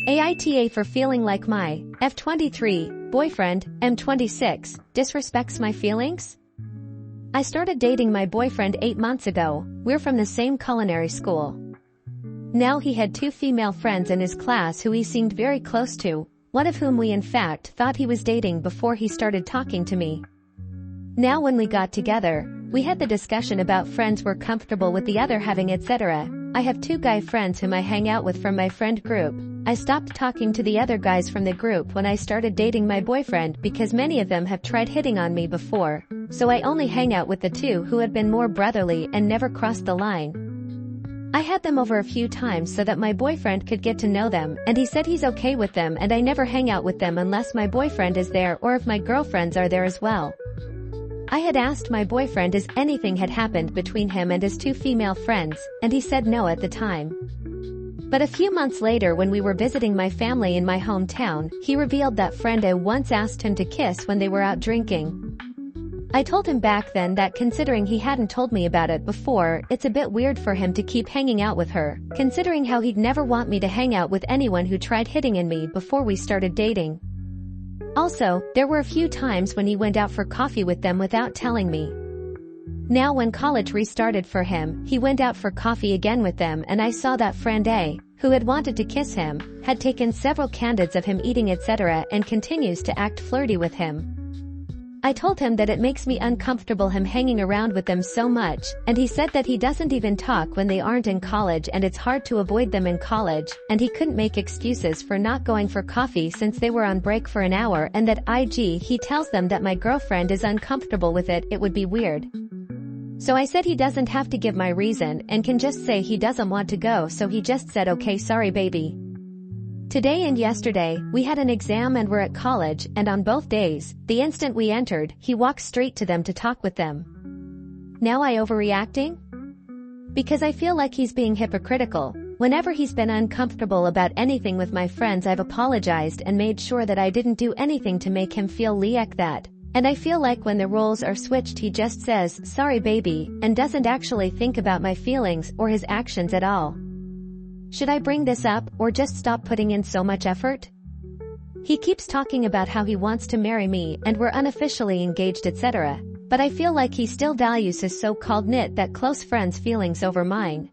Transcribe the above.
AITA for feeling like my F23 boyfriend, M26, disrespects my feelings? I started dating my boyfriend 8 months ago. We're from the same culinary school. Now he had 2 female friends in his class who he seemed very close to, one of whom we in fact thought he was dating before he started talking to me. Now when we got together, we had the discussion about friends we're comfortable with the other having, etc. I have 2 guy friends whom I hang out with from my friend group. I stopped talking to the other guys from the group when I started dating my boyfriend because many of them have tried hitting on me before, so I only hang out with the 2 who had been more brotherly and never crossed the line. I had them over a few times so that my boyfriend could get to know them, and he said he's okay with them, and I never hang out with them unless my boyfriend is there or if my girlfriends are there as well. I had asked my boyfriend if anything had happened between him and his 2 female friends, and he said no at the time. But a few months later when we were visiting my family in my hometown, he revealed that friend I once asked him to kiss when they were out drinking. I told him back then that considering he hadn't told me about it before, it's a bit weird for him to keep hanging out with her, considering how he'd never want me to hang out with anyone who tried hitting on me before we started dating. Also, there were a few times when he went out for coffee with them without telling me. Now when college restarted for him, he went out for coffee again with them, and I saw that friend A, who had wanted to kiss him, had taken several candids of him eating etc. and continues to act flirty with him. I told him that it makes me uncomfortable him hanging around with them so much, and he said that he doesn't even talk when they aren't in college and it's hard to avoid them in college, and he couldn't make excuses for not going for coffee since they were on break for an hour, and that he tells them that my girlfriend is uncomfortable with it, it would be weird. So I said he doesn't have to give my reason and can just say he doesn't want to go, so he just said okay, sorry baby. Today and yesterday, we had an exam and were at college, and on both days, the instant we entered, he walked straight to them to talk with them. Now I overreacting? Because I feel like he's being hypocritical. Whenever he's been uncomfortable about anything with my friends, I've apologized and made sure that I didn't do anything to make him feel like that. And I feel like when the roles are switched, he just says, sorry baby, and doesn't actually think about my feelings or his actions at all. Should I bring this up or just stop putting in so much effort? He keeps talking about how he wants to marry me and we're unofficially engaged etc. But I feel like he still values his so-called that close friends' feelings over mine.